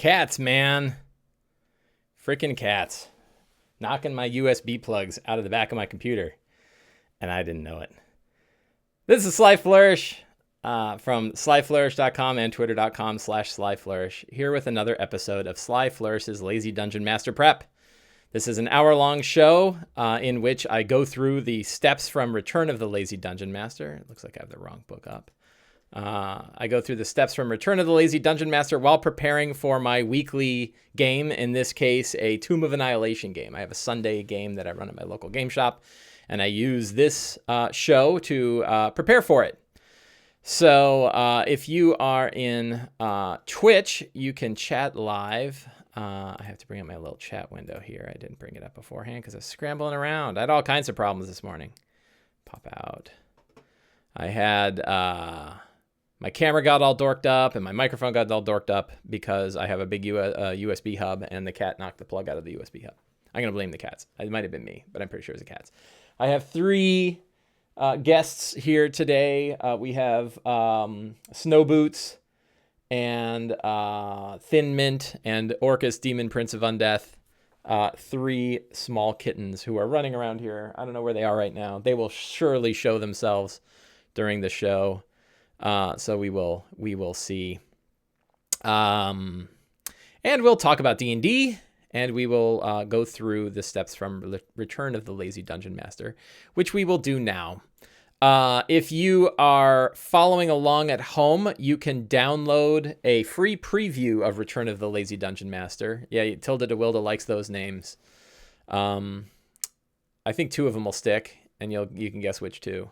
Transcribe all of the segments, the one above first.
Cats, man. Freaking cats. Knocking my USB plugs out of the back of my computer. And I didn't know it. This is Sly Flourish from slyflourish.com and twitter.com/slyflourish. Here with another episode of Sly Flourish's Lazy Dungeon Master Prep. This is an hour-long show in which I go through the steps from Return of the Lazy Dungeon Master. It looks like I have the wrong book up. I go through the steps from Return of the Lazy Dungeon Master while preparing for my weekly game, in this case, a Tomb of Annihilation game. I have a Sunday game that I run at my local game shop, and I use this show to prepare for it. So if you are in Twitch, you can chat live. I have to bring up my little chat window here. I didn't bring it up beforehand because I was scrambling around. I had all kinds of problems this morning. Pop out. I had... my camera got all dorked up and my microphone got all dorked up because I have a big USB hub and the cat knocked the plug out of the USB hub. I'm going to blame the cats. It might have been me, but I'm pretty sure it was the cats. I have three guests here today. We have Snow Boots and Thin Mint and Orcus, Demon Prince of Undeath. Three small kittens who are running around here. I don't know where they are right now. They will surely show themselves during the show. So we will see. And we'll talk about D&D, and we will go through the steps from Return of the Lazy Dungeon Master, which we will do now. If you are following along at home, you can download a free preview of Return of the Lazy Dungeon Master. Yeah, Tilda DeWilda likes those names. I think two of them will stick, and you can guess which two.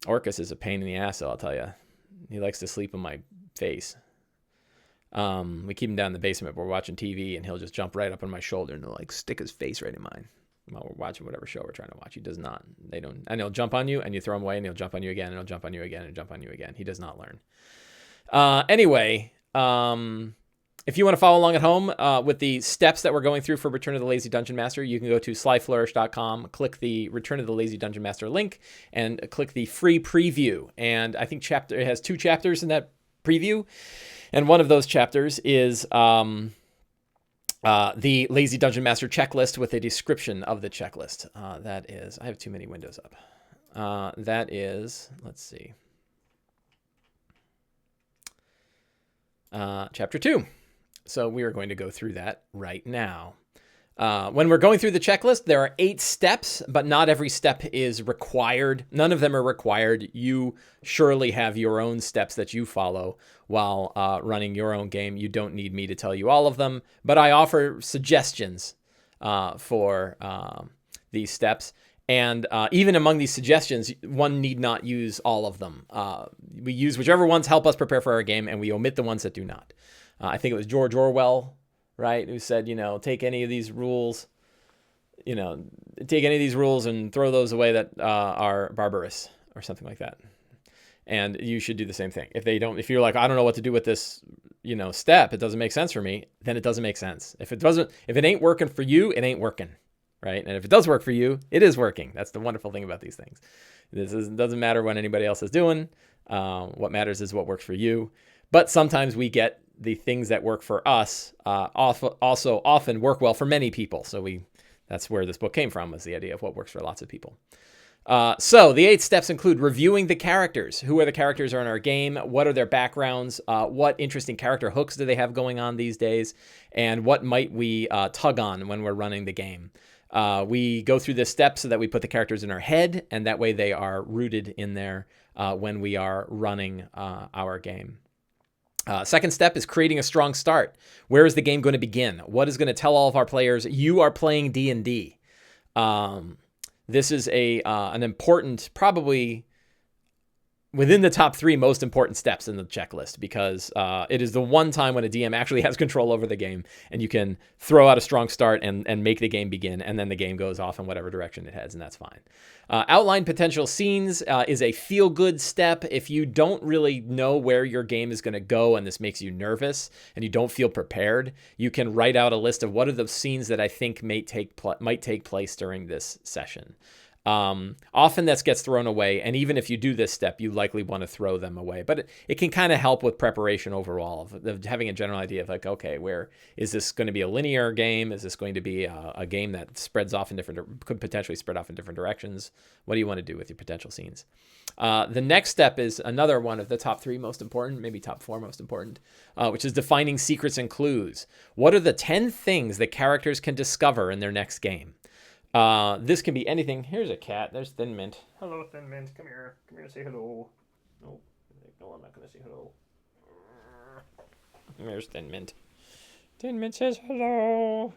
Orcus is a pain in the ass, I'll tell you. He likes to sleep on my face. We keep him down in the basement, but we're watching TV, and he'll just jump right up on my shoulder and he'll stick his face right in mine while we're watching whatever show we're trying to watch. He does not. And he'll jump on you, and you throw him away, and he'll jump on you again, and he'll jump on you again, and jump on you again. He does not learn. Anyway, if you want to follow along at home with the steps that we're going through for Return of the Lazy Dungeon Master, you can go to slyflourish.com, click the Return of the Lazy Dungeon Master link, and click the free preview. And I think it has 2 chapters in that preview. And one of those chapters is the Lazy Dungeon Master checklist with a description of the checklist. That is, I have too many windows up. That is, let's see, chapter 2. So we are going to go through that right now. When we're going through the checklist, there are 8 steps, but not every step is required. None of them are required. You surely have your own steps that you follow while running your own game. You don't need me to tell you all of them, but I offer suggestions for these steps. And even among these suggestions, one need not use all of them. We use whichever ones help us prepare for our game, and we omit the ones that do not. I think it was George Orwell, right, who said, take any of these rules, and throw those away that are barbarous or something like that. And you should do the same thing. If you're like, I don't know what to do with this, step, it doesn't make sense for me, then it doesn't make sense. If it ain't working for you, it ain't working, right? And if it does work for you, it is working. That's the wonderful thing about these things. It doesn't matter what anybody else is doing. What matters is what works for you. But sometimes we get the things that work for us also often work well for many people. So that's where this book came from, was the idea of what works for lots of people. So the 8 steps include reviewing the characters. Who are the characters in our game? What are their backgrounds? What interesting character hooks do they have going on these days? And what might we tug on when we're running the game? We go through this step so that we put the characters in our head, and that way they are rooted in there when we are running our game. Second step is creating a strong start. Where is the game going to begin? What is going to tell all of our players you are playing D&D? This is an important, probably within the top 3 most important steps in the checklist, because it is the one time when a DM actually has control over the game, and you can throw out a strong start and make the game begin, and then the game goes off in whatever direction it heads, and that's fine. Outline potential scenes is a feel-good step. If you don't really know where your game is going to go and this makes you nervous and you don't feel prepared, you can write out a list of what are the scenes that I think might take place during this session. Often that gets thrown away, and even if you do this step, you likely want to throw them away. But it can kind of help with preparation overall, of having a general idea of like, okay, where is this going to be a linear game? Is this going to be a game that spreads off in could potentially spread off in different directions? What do you want to do with your potential scenes? The next step is another one of the top 3 most important, maybe top 4 most important, which is defining secrets and clues. What are the 10 things that characters can discover in their next game? This can be anything. Here's a cat. There's Thin Mint. Hello, Thin Mint. Come here. Come here, say hello. No, I'm not going to say hello. There's Thin Mint. Thin Mint says hello.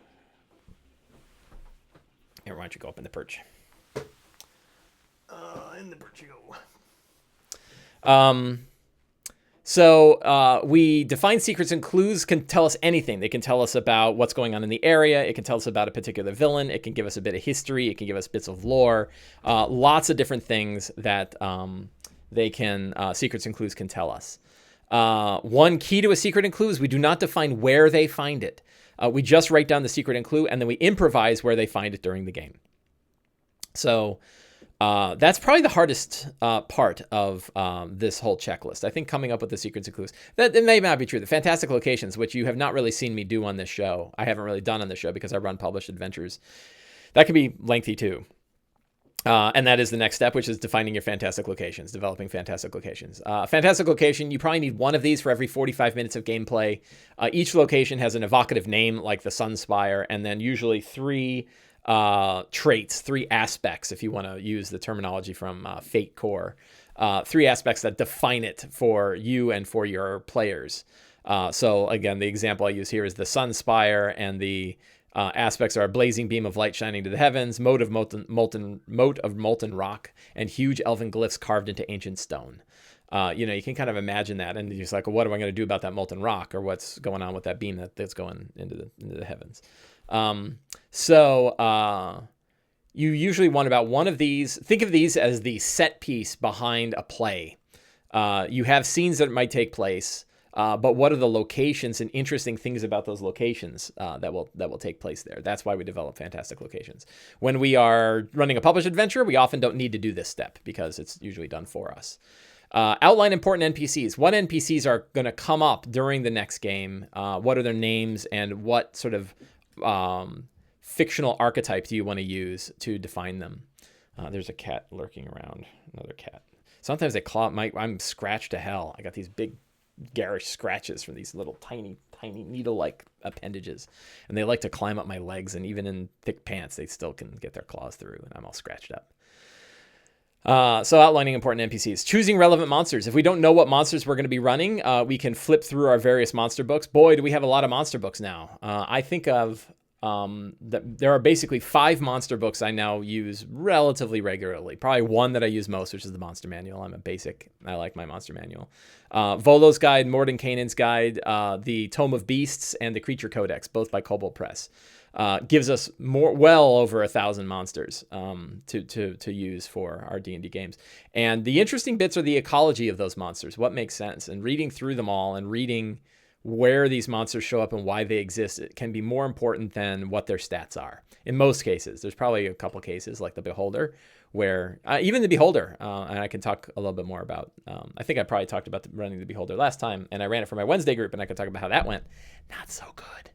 Here, why don't you go up in the perch? In the perch you go. So we define secrets and clues can tell us anything. They can tell us about what's going on in the area. It can tell us about a particular villain. It can give us a bit of history. It can give us bits of lore. Lots of different things that secrets and clues can tell us. One key to a secret and clue is we do not define where they find it. We just write down the secret and clue, and then we improvise where they find it during the game. So that's probably the hardest part of this whole checklist. I think coming up with the secrets and clues. That it may not be true. The fantastic locations, which you have not really seen me do on this show. I haven't really done on this show because I run published adventures. That can be lengthy too. And that is the next step, which is defining your fantastic locations, developing fantastic locations. Fantastic location, you probably need one of these for every 45 minutes of gameplay. Each location has an evocative name like the Sunspire, and then usually 3 traits, 3 aspects, if you want to use the terminology from Fate Core, 3 aspects that define it for you and for your players. So again, the example I use here is the Sunspire, and the aspects are a blazing beam of light shining to the heavens, moat of molten rock, and huge elven glyphs carved into ancient stone. You can kind of imagine that, and you're just like, well, what am I going to do about that molten rock, or what's going on with that beam that's going into the heavens? So you usually want about one of these. Think of these as the set piece behind a play. You have scenes that might take place, but what are the locations and interesting things about those locations that will take place there? That's why we develop fantastic locations. When we are running a published adventure, we often don't need to do this step because it's usually done for us. Outline important NPCs. What NPCs are going to come up during the next game? What are their names, and what sort of fictional archetype do you want to use to define them? There's a cat lurking around. Another cat. Sometimes they claw. I'm scratched to hell. I got these big garish scratches from these little tiny needle-like appendages, and they like to climb up my legs, and even in thick pants they still can get their claws through, and I'm all scratched up. So outlining important NPCs. Choosing relevant monsters. If we don't know what monsters we're going to be running, we can flip through our various monster books. Boy, do we have a lot of monster books now. I think of that there are basically 5 monster books I now use relatively regularly. Probably one that I use most, which is the Monster Manual. I like my Monster Manual. Volo's Guide, Mordenkainen's Guide, the Tome of Beasts, and the Creature Codex, both by Kobold Press. Gives us well over 1,000 monsters to use for our D&D games. And the interesting bits are the ecology of those monsters, what makes sense, and reading through them all and reading where these monsters show up and why they exist. It can be more important than what their stats are. In most cases, there's probably a couple cases like the Beholder, where even the Beholder, and I can talk a little bit more about, I think I probably talked about running the Beholder last time, and I ran it for my Wednesday group, and I could talk about how that went. Not so good.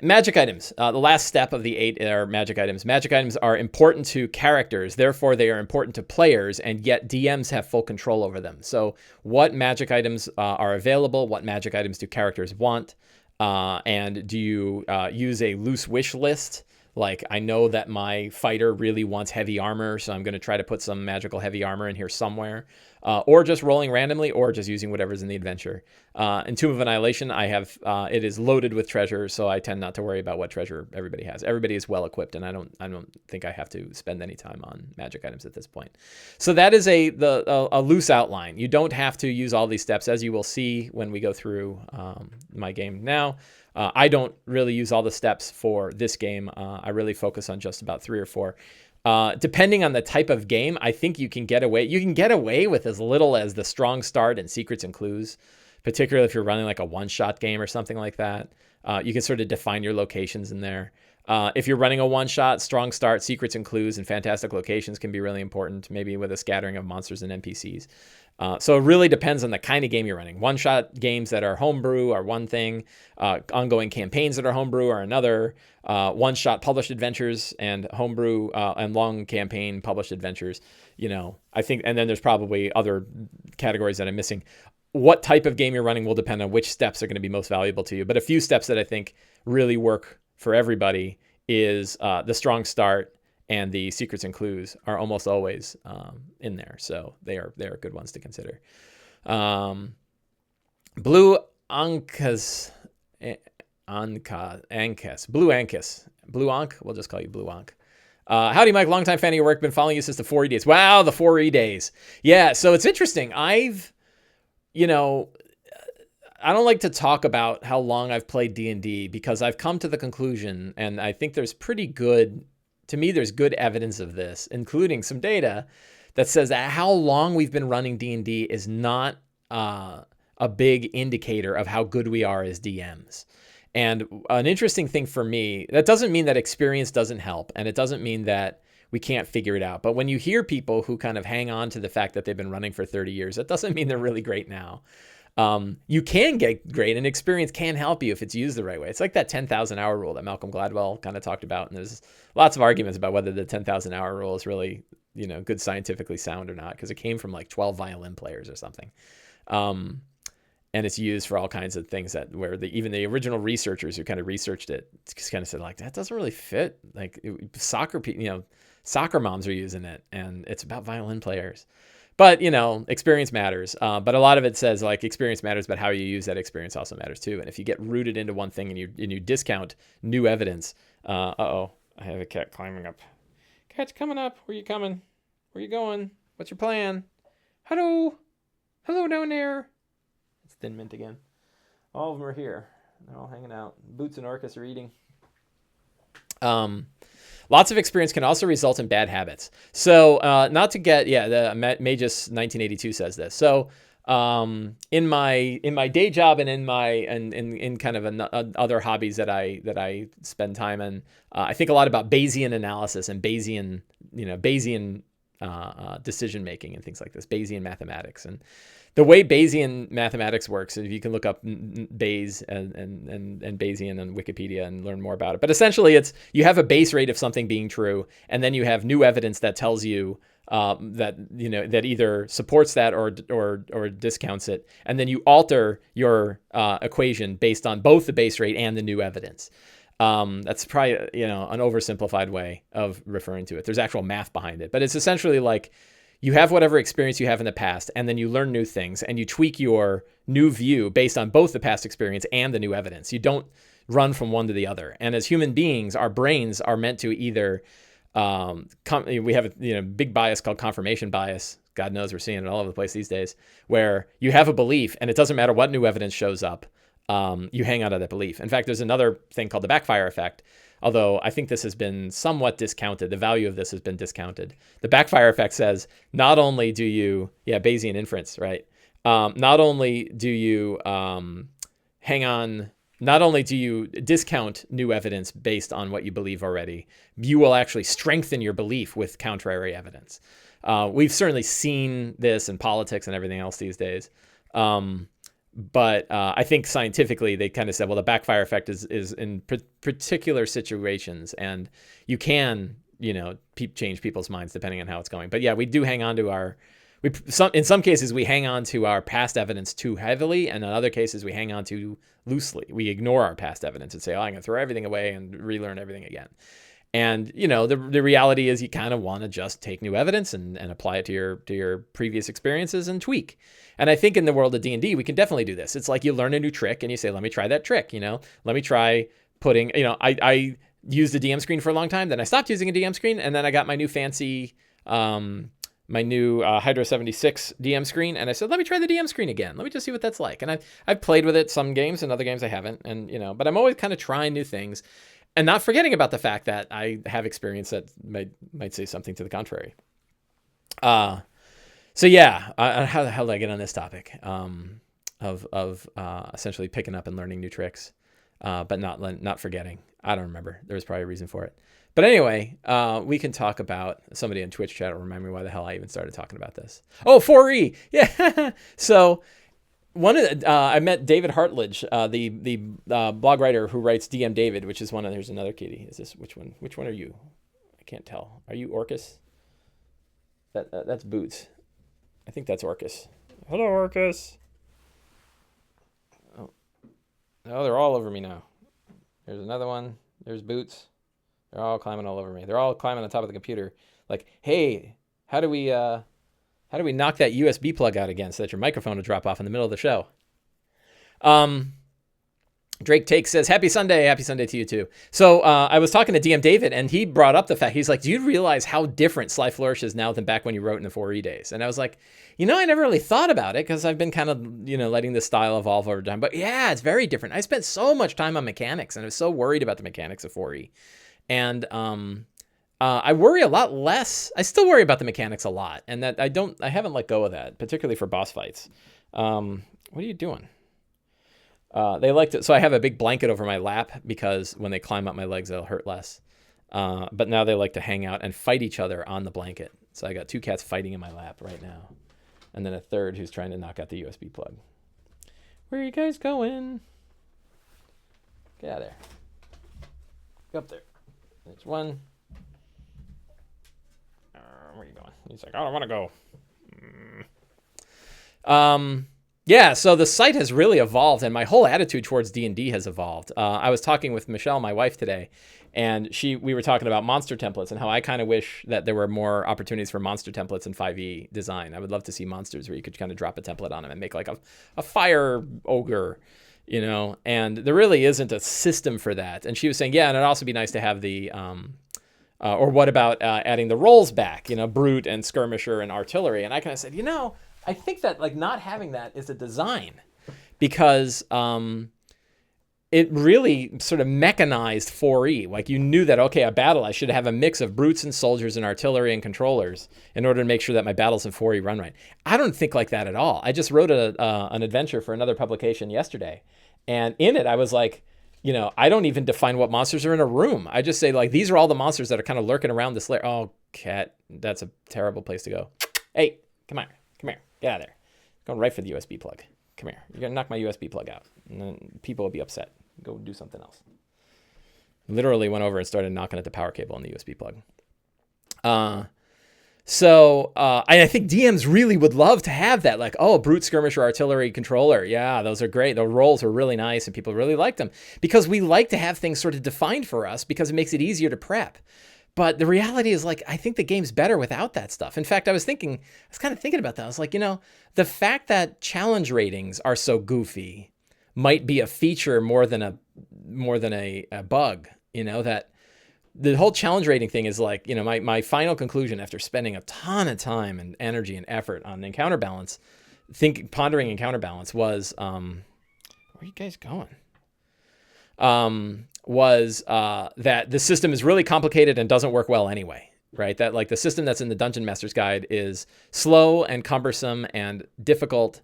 Magic items. The last step of the 8 are magic items. Magic items are important to characters, therefore they are important to players, and yet DMs have full control over them. So what magic items are available? What magic items do characters want? And do you use a loose wish list? Like, I know that my fighter really wants heavy armor, so I'm going to try to put some magical heavy armor in here somewhere. Or just rolling randomly, or just using whatever's in the adventure. In Tomb of Annihilation, I have it is loaded with treasure, so I tend not to worry about what treasure everybody has. Everybody is well equipped, and I don't think I have to spend any time on magic items at this point. So that is a loose outline. You don't have to use all these steps, as you will see when we go through my game now. I don't really use all the steps for this game. I really focus on just about 3 or 4. Depending on the type of game, I think you can get away with as little as the strong start and secrets and clues. particularly if you're running like a one-shot game or something like that. You can sort of define your locations in there. If you're running a one-shot, strong start, secrets and clues, and fantastic locations can be really important, maybe with a scattering of monsters and NPCs. So it really depends on the kind of game you're running. One-shot games that are homebrew are one thing. Ongoing campaigns that are homebrew are another. One-shot published adventures and homebrew and long campaign published adventures. I think, and then there's probably other categories that I'm missing. What type of game you're running will depend on which steps are going to be most valuable to you. But a few steps that I think really work for everybody is the strong start and the secrets and clues are almost always in there. So they are good ones to consider. Blue Ankas, Blue Ank, we'll just call you Blue Ank. Howdy, Mike, longtime fan of your work, been following you since the 4E days. Wow, the 4E days. Yeah, so it's interesting. I don't like to talk about how long I've played D&D because I've come to the conclusion, and I think there's there's good evidence of this, including some data that says that how long we've been running D&D is not a big indicator of how good we are as DMs. And an interesting thing for me, that doesn't mean that experience doesn't help, and it doesn't mean that we can't figure it out. But when you hear people who kind of hang on to the fact that they've been running for 30 years, that doesn't mean they're really great now. You can get great, and experience can help you if it's used the right way. It's like that 10,000 hour rule that Malcolm Gladwell kind of talked about. And there's lots of arguments about whether the 10,000 hour rule is really, good scientifically sound or not, because it came from like 12 violin players or something. And it's used for all kinds of things where even the original researchers who kind of researched it just kind of said, like, that doesn't really fit. Like soccer moms are using it, and it's about violin players. But, experience matters. But a lot of it says, like, experience matters, but how you use that experience also matters too. And if you get rooted into one thing and you discount new evidence, I have a cat climbing up. Cat's coming up. Where you coming? Where you going? What's your plan? Hello down there. It's Thin Mint again. All of them are here. They're all hanging out. Boots and Orcus are eating. Lots of experience can also result in bad habits. So not to get, the Magus 1982 says this. So in my day job and in kind of other hobbies that I spend time in, I think a lot about Bayesian analysis and Bayesian decision making and things like this, Bayesian mathematics. And the way Bayesian mathematics works, if you can look up Bayes and Bayesian on Wikipedia and learn more about it. But essentially, it's you have a base rate of something being true, and then you have new evidence that tells you that either supports that or discounts it, and then you alter your equation based on both the base rate and the new evidence. That's probably an oversimplified way of referring to it. There's actual math behind it, but it's essentially like you have whatever experience you have in the past, and then you learn new things, and you tweak your new view based on both the past experience and the new evidence. You don't run from one to the other. And as human beings, our brains are meant to either we have a big bias called confirmation bias. God knows we're seeing it all over the place these days, where you have a belief, and it doesn't matter what new evidence shows up. You hang on to that belief. In fact, there's another thing called the backfire effect, although I think this has been somewhat discounted. The value of this has been discounted. The backfire effect says not only do you, Bayesian inference, right? Not only do you not only do you discount new evidence based on what you believe already, you will actually strengthen your belief with contrary evidence. We've certainly seen this in politics and everything else these days. But I think scientifically they kind of said, well, the backfire effect is in particular situations, and you can, change people's minds depending on how it's going. But yeah, we do hang on to in some cases we hang on to our past evidence too heavily, and in other cases we hang on too loosely. We ignore our past evidence and say, I'm going to throw everything away and relearn everything again. And, the reality is you kind of want to just take new evidence and apply it to your previous experiences and tweak. And I think in the world of D&D, we can definitely do this. It's like you learn a new trick and you say, let me try that trick. Let me try putting, I used a DM screen for a long time. Then I stopped using a DM screen. And then I got my new fancy, Hydra 76 DM screen. And I said, let me try the DM screen again. Let me just see what that's like. And I've played with it some games and other games I haven't. And, but I'm always kind of trying new things. And not forgetting about the fact that I have experience that might say something to the contrary. So yeah, how the hell did I get on this topic? of essentially picking up and learning new tricks, but not forgetting. I don't remember. There was probably a reason for it. But anyway, we can talk about, somebody in Twitch chat will remind me why the hell I even started talking about this. Oh, 4E. Yeah. So I met David Hartledge, the blog writer who writes DM David, which is there's another kitty. Is this, which one are you? I can't tell. Are you Orcus? That's Boots. I think that's Orcus. Hello, Orcus. Oh, they're all over me now. There's another one. There's Boots. They're all climbing all over me. They're all climbing on top of the computer. Like, hey, how do we knock that USB plug out again so that your microphone will drop off in the middle of the show? Drake Take says, Happy Sunday to you too. So I was talking to DM David, and he brought up the fact, he's like, do you realize how different Sly Flourish is now than back when you wrote in the 4E days? And I was like, I never really thought about it because I've been kind of, letting this style evolve over time. But yeah, it's very different. I spent so much time on mechanics, and I was so worried about the mechanics of 4E. And I worry a lot less. I still worry about the mechanics a lot, and that I haven't let go of that, particularly for boss fights. What are you doing? They like to, so I have a big blanket over my lap because when they climb up my legs, they'll hurt less. But now they like to hang out and fight each other on the blanket. So I got 2 cats fighting in my lap right now, and then a third who's trying to knock out the USB plug. Where are you guys going? Get out of there. Go up there. There's one. Where are you going? He's like, I don't want to go. Yeah, so the site has really evolved, and my whole attitude towards D&D has evolved. I was talking with Michelle, my wife, today, and we were talking about monster templates and how I kind of wish that there were more opportunities for monster templates in 5e design. I would love to see monsters where you could kind of drop a template on them and make like a fire ogre, and there really isn't a system for that. And she was saying, yeah, and it'd also be nice to have the, or what about adding the roles back, brute and skirmisher and artillery. And I kind of said, I think that like not having that is a design, because it really sort of mechanized 4E. Like you knew that, okay, a battle, I should have a mix of brutes and soldiers and artillery and controllers in order to make sure that my battles in 4E run right. I don't think like that at all. I just wrote an adventure for another publication yesterday, and in it I was like, I don't even define what monsters are in a room. I just say like, these are all the monsters that are kind of lurking around this lair. Oh, cat, that's a terrible place to go. Hey, come here. Get out of there. Going right for the USB plug. Come here. You're going to knock my USB plug out. And then people will be upset. Go do something else. Literally went over and started knocking at the power cable on the USB plug. So I think DMs really would love to have that. Like, oh, brute skirmisher artillery controller. Yeah, those are great. The roles are really nice and people really like them. Because we like to have things sort of defined for us because it makes it easier to prep. But the reality is, like, I think the game's better without that stuff. In fact, I was kind of thinking about that. I was like, the fact that challenge ratings are so goofy might be a feature more than a bug. That the whole challenge rating thing is like, my final conclusion after spending a ton of time and energy and effort on encounter balance, pondering encounter balance was, where are you guys going? Was that the system is really complicated and doesn't work well anyway, right? That like the system that's in the Dungeon Master's Guide is slow and cumbersome and difficult,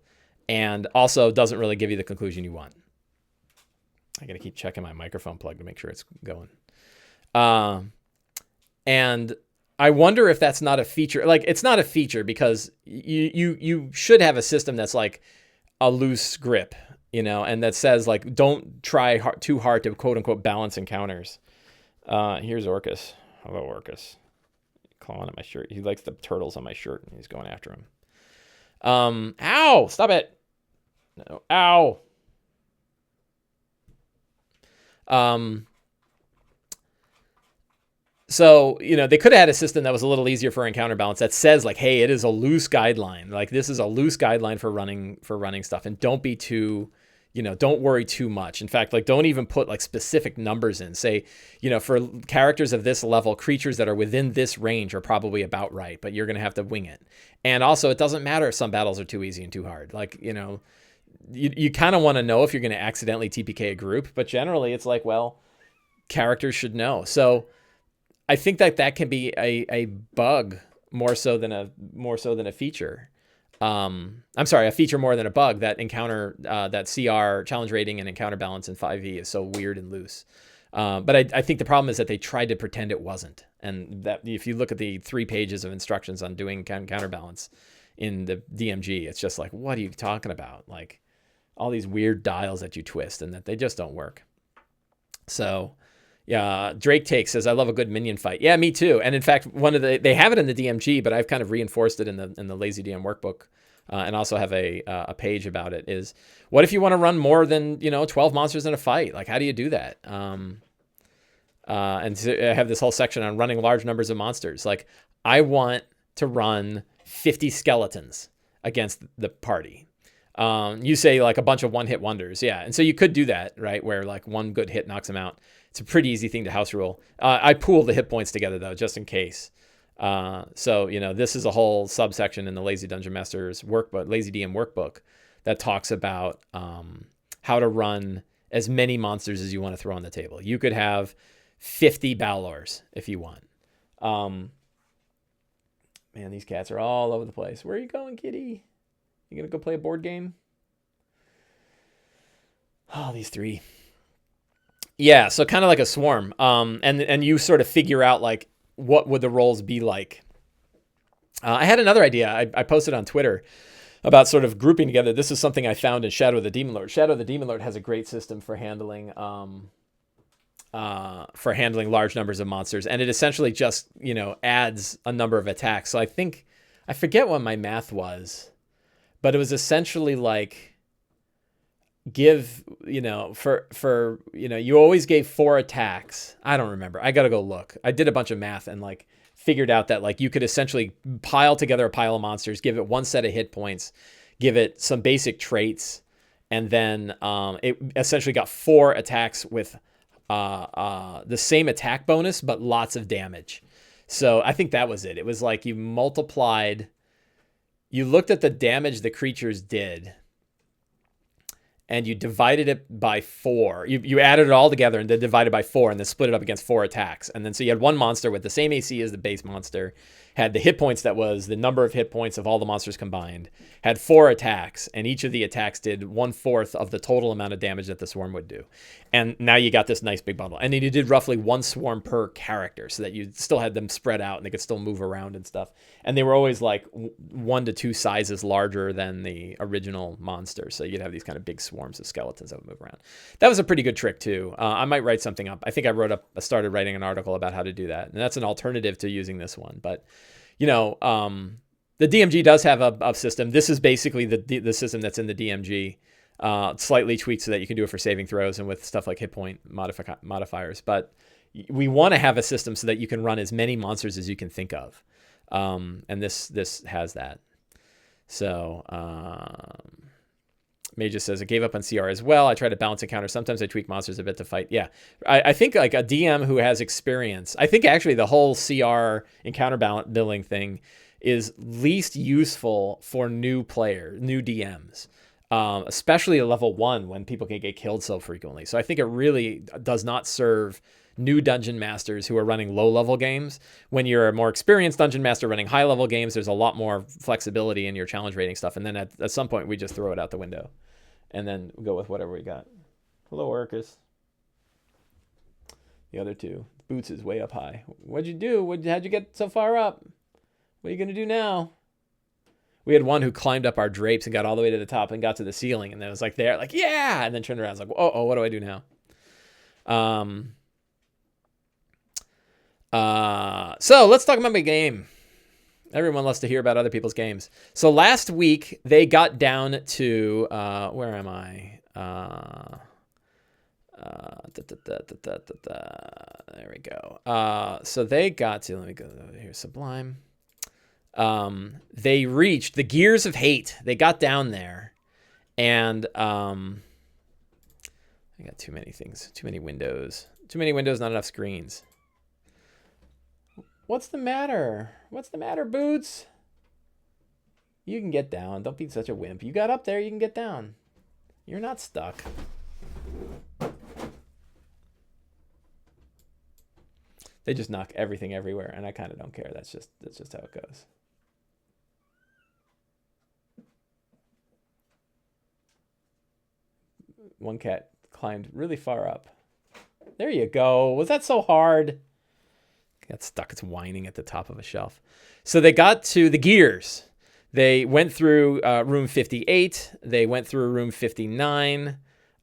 and also doesn't really give you the conclusion you want. I gotta keep checking my microphone plug to make sure it's going. And I wonder if that's not a feature. Like, it's not a feature because you should have a system that's like a loose grip, and that says like, don't try too hard to quote unquote balance encounters. Here's Orcus. Hello, Orcus. Clawing at my shirt. He likes the turtles on my shirt and he's going after him. Ow, stop it. No, ow. So, they could have had a system that was a little easier for encounter balance that says like, hey, it is a loose guideline. Like, this is a loose guideline for running stuff, and don't be too, don't worry too much. In fact, like, don't even put like specific numbers in. Say, for characters of this level, creatures that are within this range are probably about right, but you're going to have to wing it. And also, it doesn't matter if some battles are too easy and too hard. Like, you kind of want to know if you're going to accidentally TPK a group, but generally it's like, well, characters should know. So I think that can be a bug more so than a feature. I'm sorry, a feature more than a bug. That encounter, that CR challenge rating and encounter balance in 5e is so weird and loose. But I think the problem is that they tried to pretend it wasn't. And that if you look at the 3 pages of instructions on doing counterbalance in the DMG, it's just like, what are you talking about? Like all these weird dials that you twist and that they just don't work. So yeah, Drake Take says, I love a good minion fight. Yeah, me too. And in fact, they have it in the DMG, but I've kind of reinforced it in the Lazy DM workbook. And also have a page about it. Is what if you want to run more than 12 monsters in a fight? Like, how do you do that? And so I have this whole section on running large numbers of monsters. Like, I want to run 50 skeletons against the party. You say like a bunch of one-hit wonders, yeah, and so you could do that, right? Where like one good hit knocks them out. It's a pretty easy thing to house rule. I pool the hit points together though, just in case. So this is a whole subsection in the Lazy Dungeon Master's workbook, Lazy DM workbook, that talks about how to run as many monsters as you want to throw on the table. You could have 50 Balors if you want. Man, these cats are all over the place. Where are you going, kitty? You gonna go play a board game? Oh, these 3. Yeah, so kind of like a swarm. And you sort of figure out like what would the roles be like. I had another idea. I posted on Twitter about sort of grouping together. This is something I found in Shadow of the Demon Lord. Shadow of the Demon Lord has a great system for handling large numbers of monsters, and it essentially just adds a number of attacks. So I forget what my math was, but it was essentially like give you always gave 4 attacks. I don't remember. I gotta go look. I did a bunch of math and like figured out that like you could essentially pile together a pile of monsters, give it 1 set of hit points, give it some basic traits, and then it essentially got 4 attacks with the same attack bonus but lots of damage. So I think that was it. It was like you looked at the damage the creatures did and you divided it by 4. You added it all together and then divided by 4 and then split it up against 4 attacks. And then so you had one monster with the same AC as the base monster, had the hit points that was the number of hit points of all the monsters combined, had 4 attacks, and each of the attacks did 1/4 of the total amount of damage that the swarm would do. And now you got this nice big bundle. And then you did roughly 1 swarm per character so that you still had them spread out and they could still move around and stuff. And they were always like 1 to 2 sizes larger than the original monster. So you'd have these kind of big swarms of skeletons that would move around. That was a pretty good trick too. I might write something up. I think I started writing an article about how to do that. And that's an alternative to using this one. But the DMG does have a system. This is basically the system that's in the DMG, slightly tweaked so that you can do it for saving throws and with stuff like hit point modifiers. But we want to have a system so that you can run as many monsters as you can think of. And this has that. So Mage says, I gave up on CR as well. I try to balance encounter. Sometimes I tweak monsters a bit to fight. Yeah. I think like a DM who has experience, I think actually the whole CR encounter building thing is least useful for new DMs, especially at level 1 when people can get killed so frequently. So I think it really does not serve new dungeon masters who are running low-level games. When you're a more experienced dungeon master running high-level games, there's a lot more flexibility in your challenge rating stuff. And then at some point, we just throw it out the window and then go with whatever we got. Hello, Orcus. The other 2. Boots is way up high. What'd you do? How'd you get so far up? What are you going to do now? We had one who climbed up our drapes and got all the way to the top and got to the ceiling. And then it was like there, like, yeah. And then turned around and was like, oh, what do I do now? So let's talk about my game. Everyone loves to hear about other people's games. So last week they got down to where am I? There we go. So they got to, let me go here, Sublime. They reached the Gears of Hate. They got down there, and I got too many things, too many windows, not enough screens. What's the matter? What's the matter, Boots? You can get down. Don't be such a wimp. You got up there. You can get down. You're not stuck. They just knock everything everywhere, and I kind of don't care. That's just how it goes. one cat climbed really far up. There you go. Was that so hard? Got stuck. It's whining at the top of a shelf. So they got to the gears. They went through room 58. They went through room 59.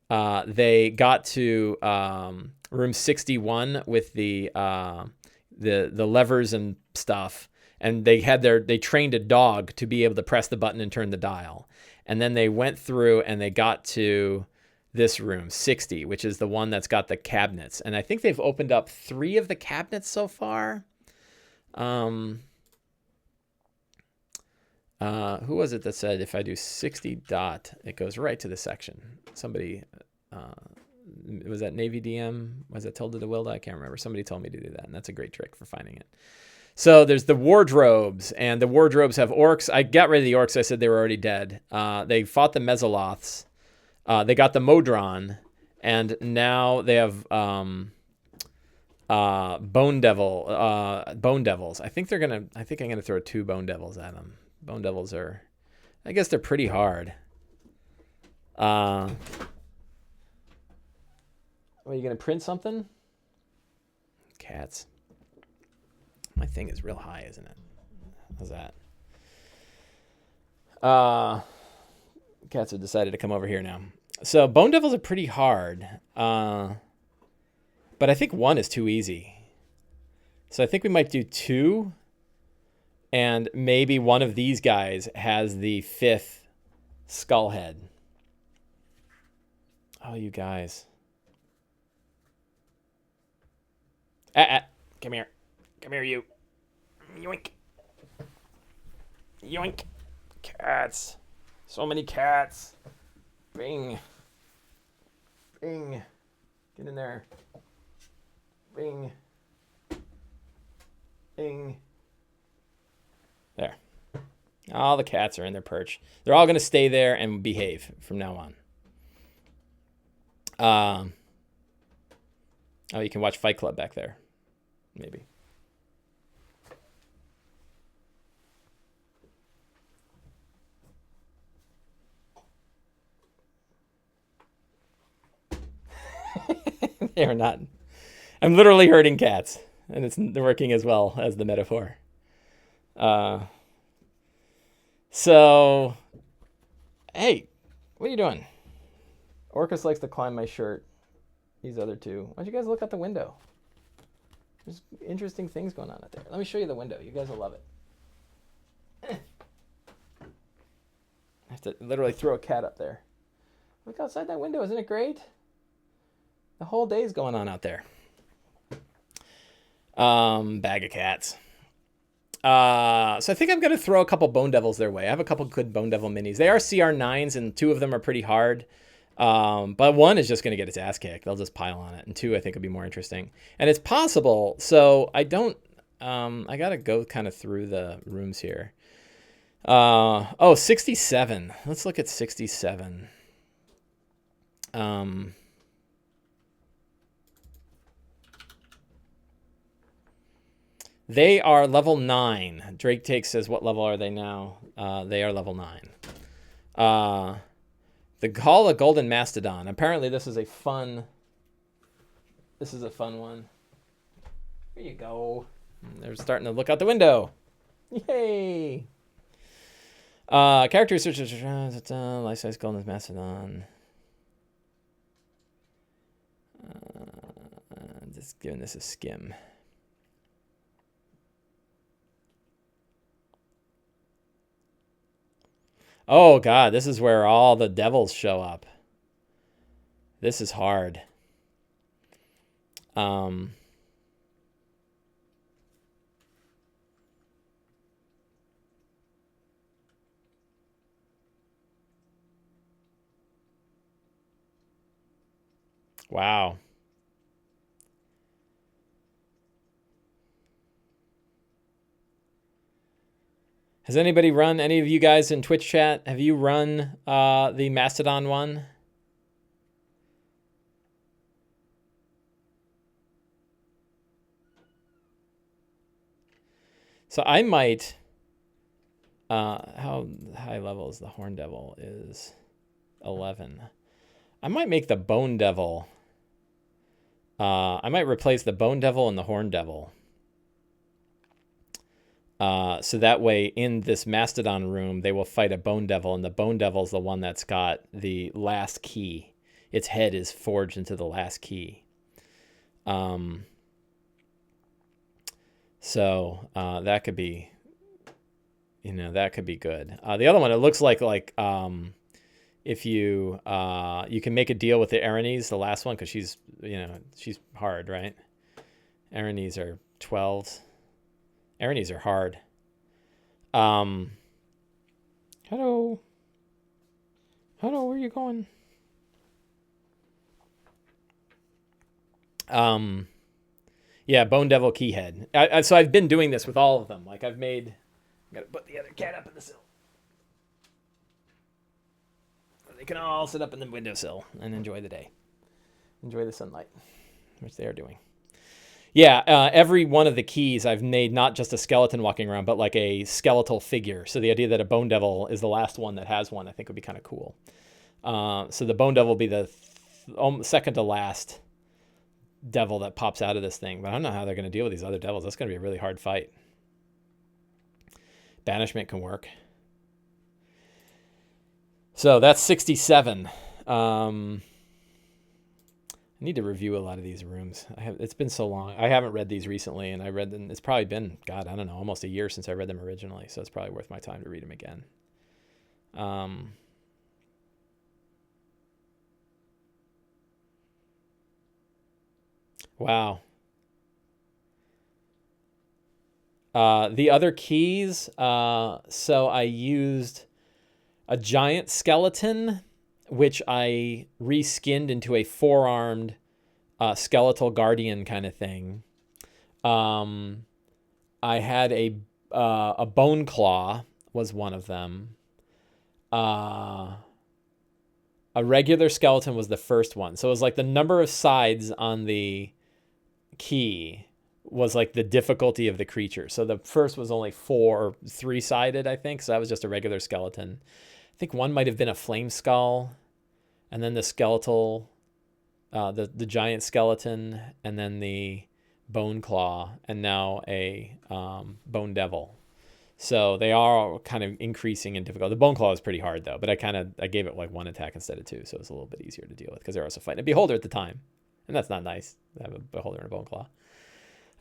They got to room 61 with the levers and stuff. And they trained a dog to be able to press the button and turn the dial. And then they went through and they got to this room, 60, which is the one that's got the cabinets. And I think they've opened up 3 of the cabinets so far. Who was it that said if I do 60 dot, it goes right to the section? Somebody, was that Navy DM? Was it Tilda de Wilda? I can't remember. Somebody told me to do that, and that's a great trick for finding it. So there's the wardrobes, and the wardrobes have orcs. I got rid of the orcs. I said they were already dead. They fought the Mesoloths. They got the Modron, and now they have Bone Devils. I think I'm gonna throw 2 Bone Devils at them. Bone Devils I guess they're pretty hard. Are you gonna print something? Cats. My thing is real high, isn't it? How's that? Cats have decided to come over here now. So Bone Devils are pretty hard. But I think 1 is too easy. So I think we might do 2. And maybe one of these guys has the 5th skull head. Oh, you guys. Come here. Come here, you. Yoink. Yoink. Cats. So many cats. Bing. Bing. Get in there. Bing. Bing. There. All the cats are in their perch. They're all going to stay there and behave from now on. Oh, you can watch Fight Club back there. Maybe. They are not. I'm literally hurting cats, and it's working as well as the metaphor. So, hey, what are you doing? Orcus likes to climb my shirt. These other 2. Why don't you guys look out the window? There's interesting things going on out there. Let me show you the window. You guys will love it. I have to literally throw a cat up there. Look outside that window. Isn't it great? The whole day's going on out there. Bag of cats. So I think I'm going to throw a couple Bone Devils their way. I have a couple good Bone Devil minis. They are CR9s, and 2 of them are pretty hard. But 1 is just going to get its ass kicked. They'll just pile on it. And 2, I think, will be more interesting. And it's possible. So I got to go kind of through the rooms here. 67. Let's look at 67. They are level 9. Drake Take says, what level are they now? They are level 9. The Call of Golden Mastodon. Apparently this is a fun one. Here you go. They're starting to look out the window. Yay! Character research. Life-size Golden Mastodon. Just giving this a skim. Oh, God, this is where all the devils show up. This is hard. Wow. Has anybody run, any of you guys in Twitch chat, have you run the Mastodon one? So I might, how high level is the Horn Devil? Is 11. I might make the Bone Devil. I might replace the Bone Devil and the Horn Devil. So that way, in this Mastodon room, they will fight a Bone Devil, and the Bone Devil is the one that's got the last key. Its head is forged into the last key. So that could be, that could be good. The other one, it looks like if you can make a deal with the Erinys, the last one, because she's hard, right? Erinys are 12s. Erinys are hard. Hello, where are you going? Yeah, Bone Devil Keyhead. So I've been doing this with all of them. Like I gotta put the other cat up in the sill. They can all sit up in the windowsill and enjoy the day. Enjoy the sunlight, which they are doing. Yeah, every one of the keys I've made not just a skeleton walking around, but like a skeletal figure. So the idea that a Bone Devil is the last one that has one, I think would be kind of cool. So the Bone Devil will be the second to last devil that pops out of this thing. But I don't know how they're going to deal with these other devils. That's going to be a really hard fight. Banishment can work. So that's 67. I need to review a lot of these rooms. It's been so long. I haven't read these recently, and I read them. It's probably been, God, I don't know, almost a year since I read them originally. So it's probably worth my time to read them again. Wow. The other keys. So I used a giant skeleton, which I reskinned into a four-armed skeletal guardian kind of thing. I had a bone claw was one of them. A regular skeleton was the first one. So it was like the number of sides on the key was like the difficulty of the creature. So the first was only 3-sided, I think. So that was just a regular skeleton. I think one might have been a flame skull, and then the skeletal, the giant skeleton, and then the bone claw, and now a bone devil. So they are all kind of increasing in difficulty. The bone claw is pretty hard though, but I gave it like one attack instead of two, so it's a little bit easier to deal with because they're also fighting a beholder at the time, and that's not nice to have a beholder and a bone claw.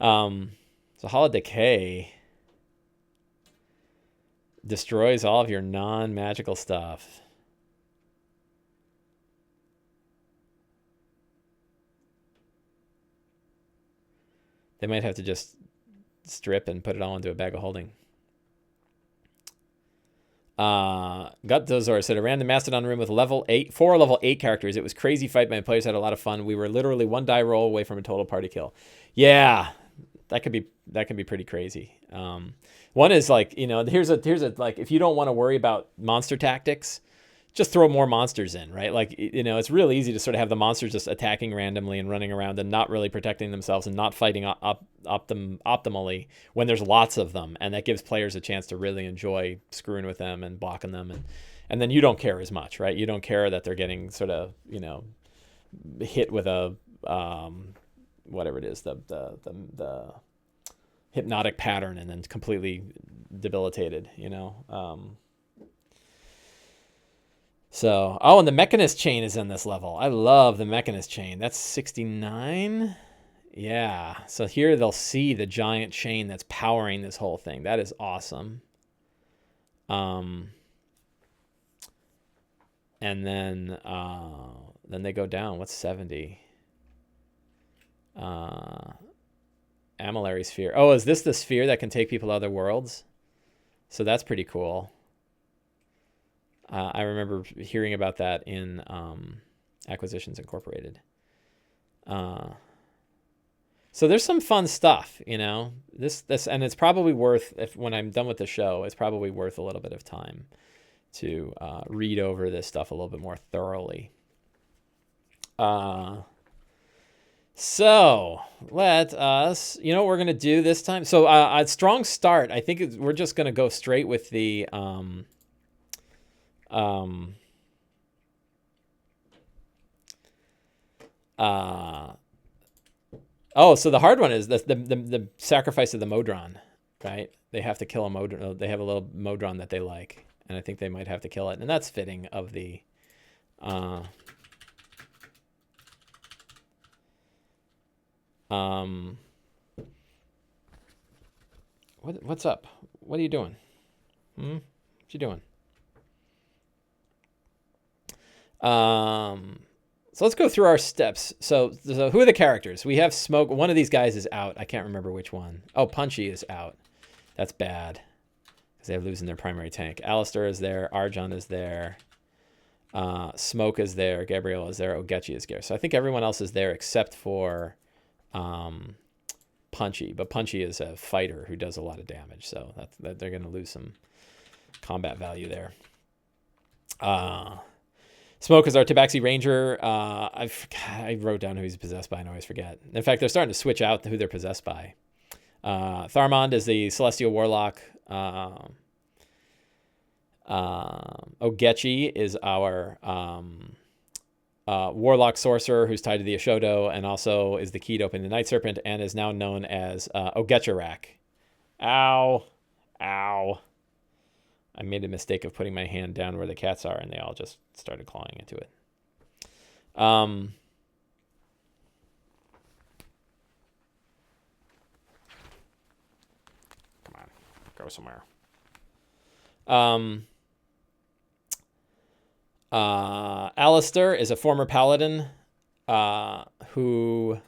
So Hall of Decay destroys all of your non-magical stuff. They might have to just strip and put it all into a bag of holding. Gutdozor said, I ran the Mastodon room with four level 8 characters. It was crazy fight. My players had a lot of fun. We were literally one die roll away from a total party kill. Yeah, that could be pretty crazy. One is like, here's a like, if you don't want to worry about monster tactics, just throw more monsters in, right? Like, it's real easy to sort of have the monsters just attacking randomly and running around and not really protecting themselves and not fighting optimally when there's lots of them. And that gives players a chance to really enjoy screwing with them and blocking them. And then you don't care as much, right? You don't care that they're getting sort of, hit with a, whatever it is, the hypnotic pattern and then completely debilitated, So, and the Mechanist chain is in this level. I love the Mechanist chain. That's 69. Yeah. So here they'll see the giant chain that's powering this whole thing. That is awesome. And then they go down. What's 70? Amylary sphere. Oh, is this the sphere that can take people to other worlds? So that's pretty cool. I remember hearing about that in Acquisitions Incorporated. So there's some fun stuff, This and it's probably worth, when I'm done with the show, it's probably worth a little bit of time to read over this stuff a little bit more thoroughly. So let us, what we're gonna do this time. So a strong start. I think we're just gonna go straight with the. Oh, so the hard one is the sacrifice of the Modron, right? They have to kill a Modron. They have a little Modron that they like, and I think they might have to kill it, and that's fitting of the. What's up? What are you doing? What you doing? So let's go through our steps. So who are the characters? We have Smoke. One of these guys is out. I can't remember which one. Oh, Punchy is out. That's bad because they're losing their primary tank. Alistair is there. Arjan is there. Smoke is there. Gabriel is there. Ogechi is there. So I think everyone else is there except for Punchy. But Punchy is a fighter who does a lot of damage. So that they're going to lose some combat value there. Smoke is our Tabaxi Ranger. I wrote down who he's possessed by and I always forget. In fact, they're starting to switch out who they're possessed by. Tharmond is the Celestial Warlock. Ogechi is our Warlock Sorcerer who's tied to the Ashodo and also is the key to open the Night Serpent and is now known as Ogechirak. Ow. Ow. I made a mistake of putting my hand down where the cats are, and they all just started clawing into it. Come on, go somewhere. Alistair is a former paladin who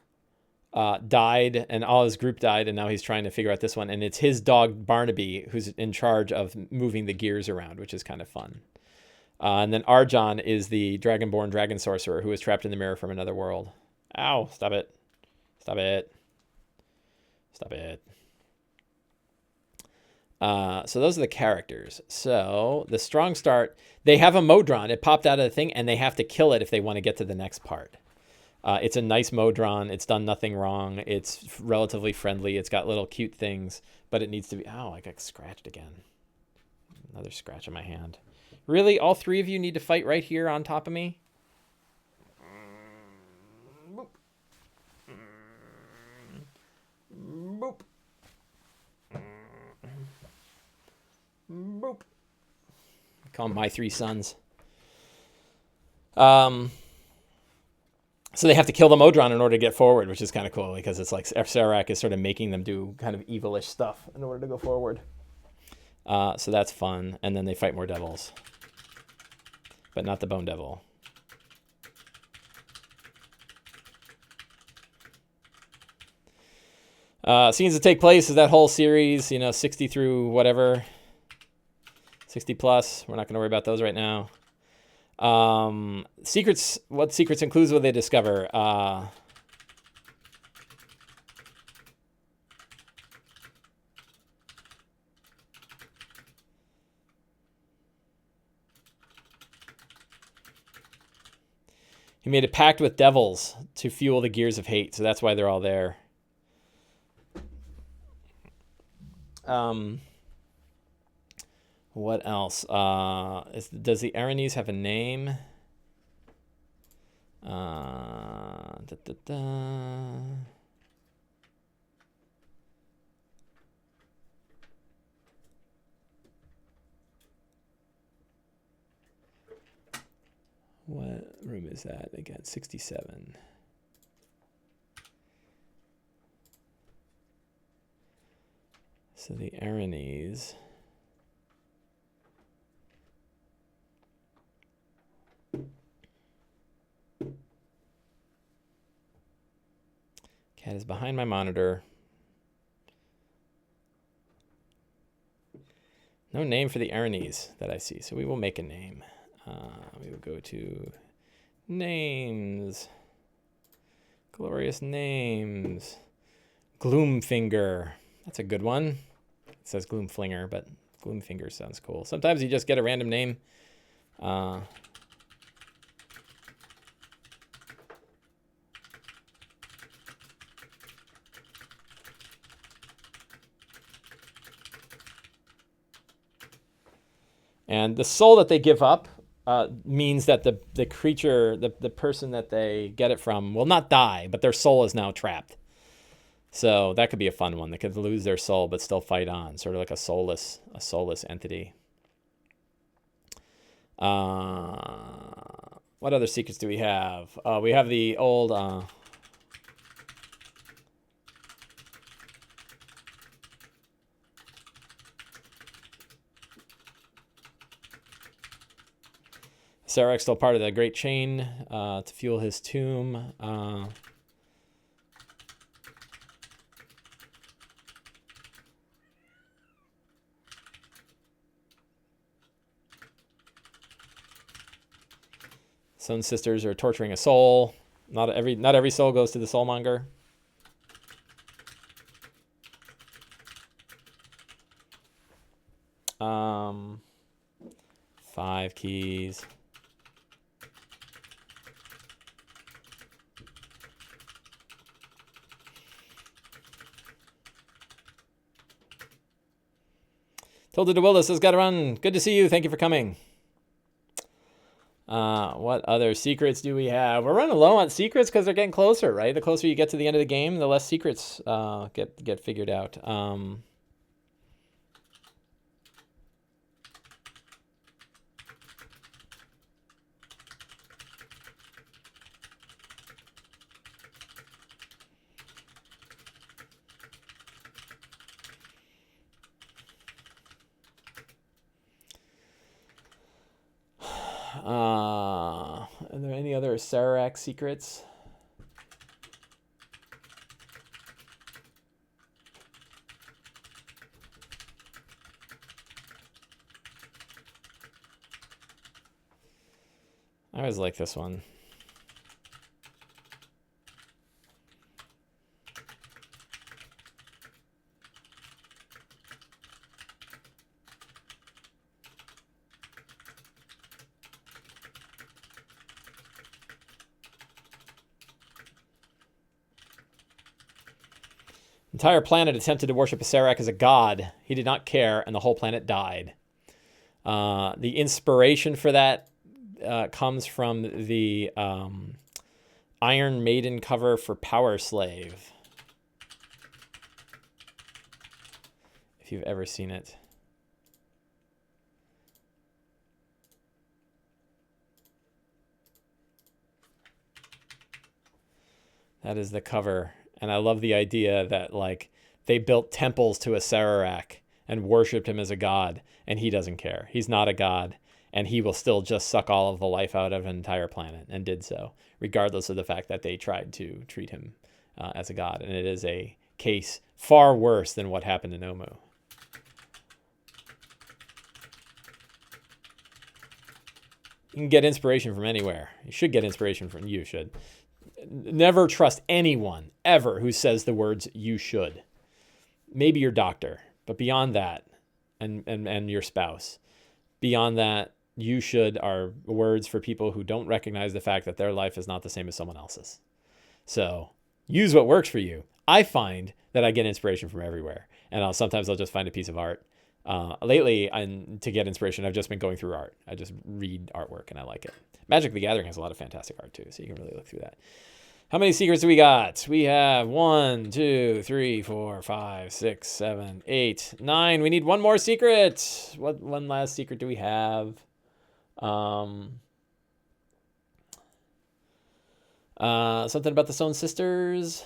died, and all his group died, and now he's trying to figure out this one. And it's his dog Barnaby who's in charge of moving the gears around, which is kind of fun. And then Arjan is the Dragonborn Dragon Sorcerer who is trapped in the mirror from another world. Ow! Stop it! Stop it! Stop it! So those are the characters. So the strong start, they have a Modron. It popped out of the thing, and they have to kill it if they want to get to the next part. It's a nice Modron. It's done nothing wrong. It's relatively friendly. It's got little cute things, but it needs to be... Oh, I got scratched again. Another scratch on my hand. Really? All three of you need to fight right here on top of me? Boop. Boop. Boop. I call them my three sons. So they have to kill the Modron in order to get forward, which is kind of cool because it's like Serac is sort of making them do kind of evilish stuff in order to go forward. So that's fun. And then they fight more devils. But not the Bone Devil. Scenes that take place is that whole series, 60 through whatever. 60 plus. We're not going to worry about those right now. Secrets, what secrets and clues will they discover? He made a pact with devils to fuel the gears of hate, so that's why they're all there. What else? Does the Aranese have a name? What room is that? Again, 67. So the Aranese... Cat is behind my monitor. No name for the Aranese that I see, so we will make a name. We will go to names. Glorious names. Gloomfinger. That's a good one. It says Gloomflinger, but Gloomfinger sounds cool. Sometimes you just get a random name. And the soul that they give up means that the creature, the person that they get it from, will not die, but their soul is now trapped. So that could be a fun one. They could lose their soul but still fight on, sort of like a soulless entity. What other secrets do we have? We have the old. Sarac's still part of the Great Chain to fuel his tomb. Sun sisters are torturing a soul. Not every soul goes to the soulmonger. Five keys. Tilda DeWillis has got to run. Good to see you. Thank you for coming. What other secrets do we have? We're running low on secrets because they're getting closer, right? The closer you get to the end of the game, the less secrets get figured out. Are there any other Sarac secrets? I always like this one. Entire planet attempted to worship Sarac as a god. He did not care, and the whole planet died. The inspiration for that comes from the Iron Maiden cover for Power Slave. If you've ever seen it. That is the cover. And I love the idea that, like, they built temples to a Sarac and worshipped him as a god, and he doesn't care. He's not a god, and he will still just suck all of the life out of an entire planet, and did so, regardless of the fact that they tried to treat him as a god. And it is a case far worse than what happened to Nomu. You can get inspiration from anywhere. You should get inspiration from, you should. Never trust anyone ever who says the words "you should." Maybe your doctor, but beyond that, and your spouse. Beyond that, "you should" are words for people who don't recognize the fact that their life is not the same as someone else's. So use what works for you. I find that I get inspiration from everywhere, and sometimes I'll just find a piece of art. Lately, to get inspiration, I've just been going through art. I just read artwork and I like it. Magic the Gathering has a lot of fantastic art too, so you can really look through that. How many secrets do we got? We have 1, 2, 3, 4, 5, 6, 7, 8, 9. We need one more secret. What one last secret do we have? Something about the Stone Sisters.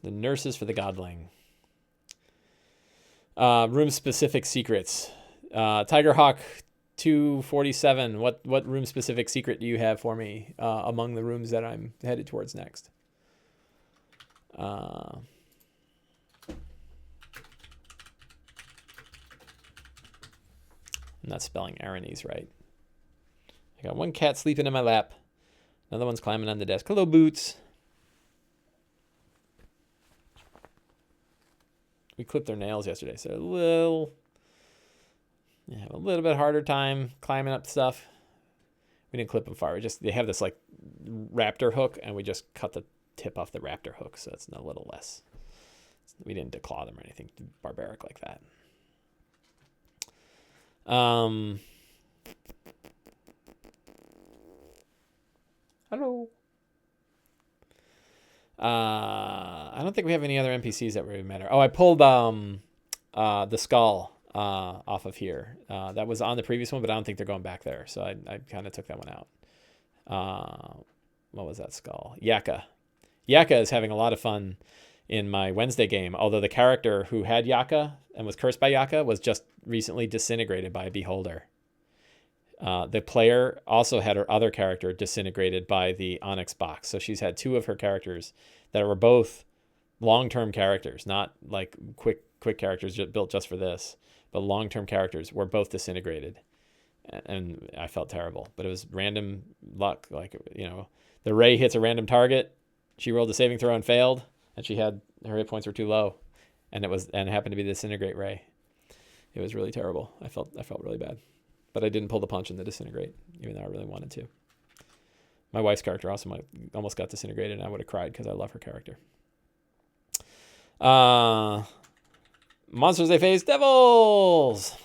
The nurses for the Godling. Room-specific secrets. Tigerhawk 247. What room-specific secret do you have for me among the rooms that I'm headed towards next? I'm not spelling Aranese right. I got one cat sleeping in my lap. Another one's climbing on the desk. Hello, Boots. We clipped their nails yesterday, so a little You have a little bit harder time climbing up stuff. We didn't clip them far. They have this like raptor hook, and we just cut the tip off the raptor hook, so it's a little less. We didn't declaw them or anything barbaric like that. Hello. I don't think we have any other NPCs that really matter. Oh, I pulled the skull off of here. That was on the previous one, but I don't think they're going back there. So I kind of took that one out. What was that skull? Yaka. Yaka is having a lot of fun in my Wednesday game, although the character who had Yaka and was cursed by Yaka was just recently disintegrated by a beholder. The player also had her other character disintegrated by the Onyx box. So she's had two of her characters that were both long-term characters, not like quick characters built just for this, but long-term characters were both disintegrated. And I felt terrible, but it was random luck. Like, the ray hits a random target. She rolled a saving throw and failed, and her hit points were too low, and it happened to be the disintegrate ray. It was really terrible. I felt really bad. But I didn't pull the punch in the disintegrate, even though I really wanted to. My wife's character also almost got disintegrated, and I would have cried because I love her character. Monsters they face, devils!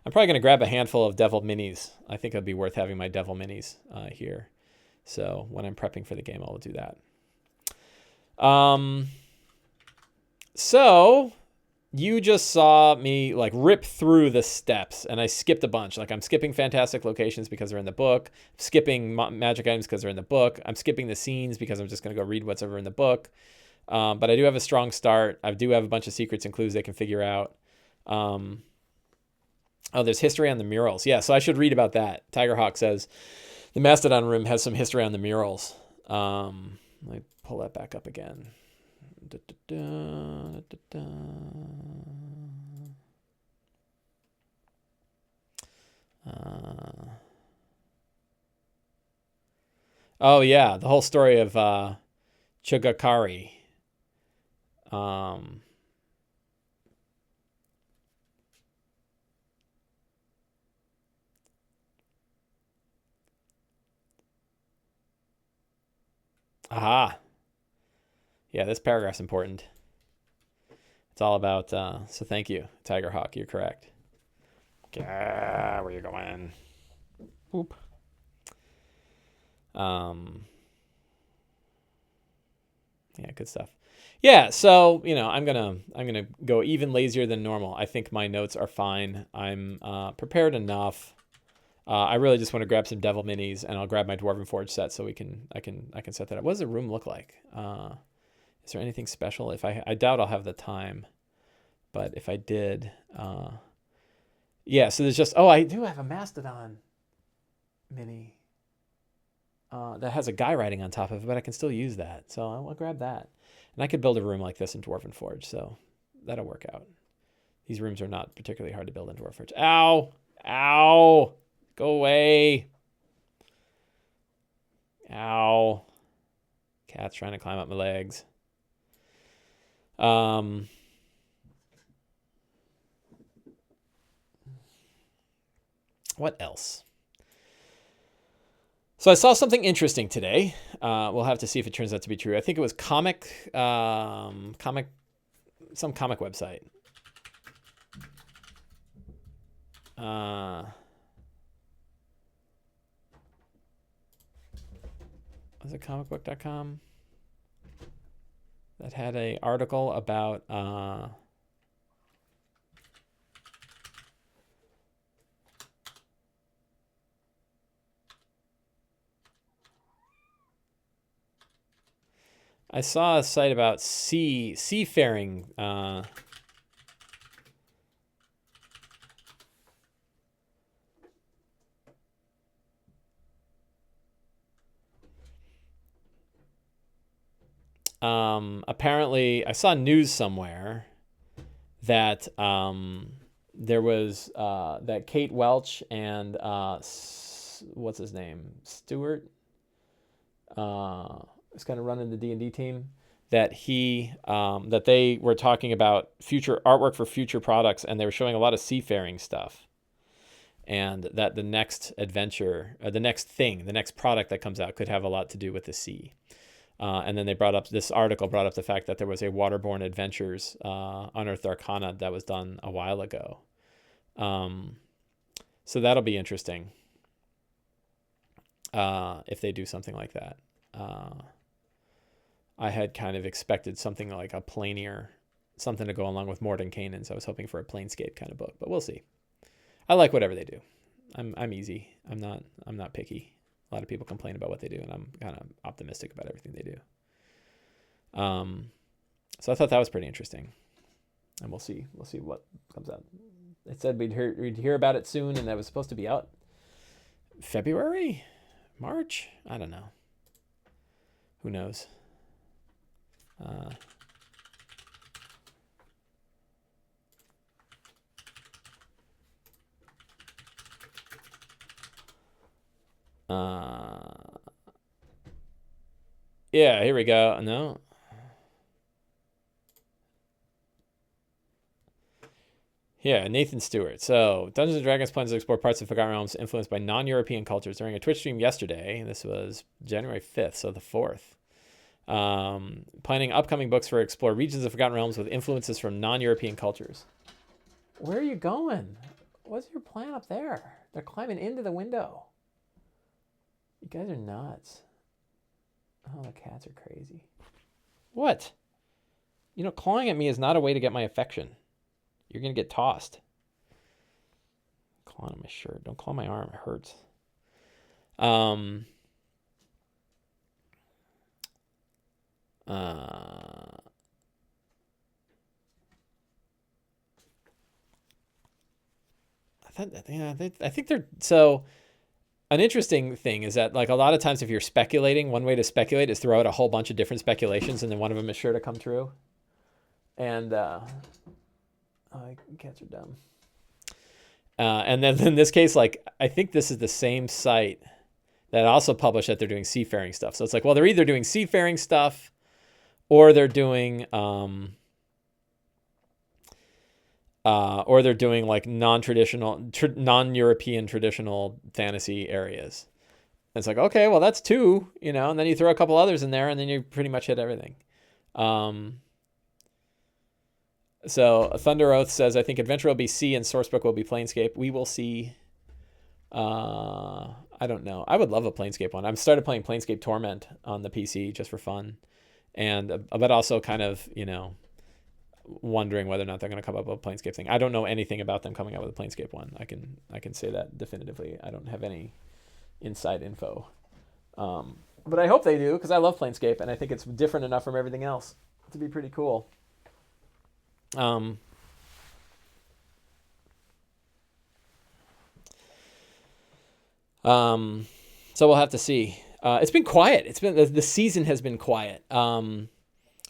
I'm probably going to grab a handful of devil minis. I think it'd be worth having my devil minis here. So when I'm prepping for the game, I'll do that. So you just saw me like rip through the steps, and I skipped a bunch. Like, I'm skipping fantastic locations because they're in the book. I'm skipping magic items because they're in the book. I'm skipping the scenes because I'm just going to go read what's over in the book. But I do have a strong start. I do have a bunch of secrets and clues they can figure out. There's history on the murals. Yeah, so I should read about that. Tigerhawk says the Mastodon room has some history on the murals. Let me pull that back up again. Oh yeah, the whole story of Chugakari. Aha. Yeah, this paragraph's important. It's all about, so thank you, Tigerhawk, you're correct. Where are you going? Whoop. Yeah, good stuff. Yeah, so, I'm gonna go even lazier than normal. I think my notes are fine. I'm prepared enough. I really just want to grab some devil minis, and I'll grab my Dwarven Forge set so I can set that up. What does the room look like? Is there anything special? I doubt I'll have the time, but if I did, yeah. So there's just I do have a Mastodon mini that has a guy riding on top of it, but I can still use that, so I'll grab that. And I could build a room like this in Dwarven Forge, so that'll work out. These rooms are not particularly hard to build in Dwarven Forge. Ow! Ow! Go away! Ow! Cat's trying to climb up my legs. What else? So I saw something interesting today. We'll have to see if it turns out to be true. I think it was some comic website. Was it comicbook.com? That had an article about I saw a site about seafaring. Apparently, I saw news somewhere that there was that Kate Welch and what's his name, Stewart, is kind of running the D&D team. That that they were talking about future artwork for future products, and they were showing a lot of seafaring stuff. and that the next adventure, the next thing, the next product that comes out could have a lot to do with the sea. And then this article brought up the fact that there was a Waterborne Adventures Unearthed Arcana that was done a while ago. So that'll be interesting if they do something like that. I had kind of expected something like a planier, something to go along with Mordenkainen. So I was hoping for a Planescape kind of book, but we'll see. I like whatever they do. I'm easy. I'm not picky. A lot of people complain about what they do, and I'm kind of optimistic about everything they do. So I thought that was pretty interesting, and we'll see what comes out. It said we'd hear about it soon, and that was supposed to be out February, March. I don't know. Who knows? Yeah, here we go. No. Yeah, Nathan Stewart. So, Dungeons & Dragons plans to explore parts of Forgotten Realms influenced by non-European cultures during a Twitch stream yesterday. This was January 5th, so the 4th. Planning upcoming books for explore regions of Forgotten Realms with influences from non-European cultures. Where are you going? What's your plan up there? They're climbing into the window. You guys are nuts. Oh, the cats are crazy. What? You know, clawing at me is not a way to get my affection. You're going to get tossed. Claw on my shirt. Don't claw my arm. It hurts. I think they're so. An interesting thing is that, like, a lot of times if you're speculating, one way to speculate is throw out a whole bunch of different speculations, and then one of them is sure to come true. And cats are dumb. And then in this case, like, I think this is the same site that also published that they're doing seafaring stuff. So it's like, well, they're either doing seafaring stuff or they're doing like non-European traditional fantasy areas. And it's like, okay, well, that's two, you know, and then you throw a couple others in there and then you pretty much hit everything. So Thunder Oath says, I think Adventure will be sea and Sourcebook will be Planescape. We will see. I don't know. I would love a Planescape one. I've started playing Planescape Torment on the PC just for fun. But also kind of, you know, wondering whether or not they're going to come up with a Planescape thing. I don't know anything about them coming out with a Planescape one. I can say that definitively. I don't have any inside info. But I hope they do, because I love Planescape, and I think it's different enough from everything else to be pretty cool. So we'll have to see. It's been quiet. It's been the season has been quiet.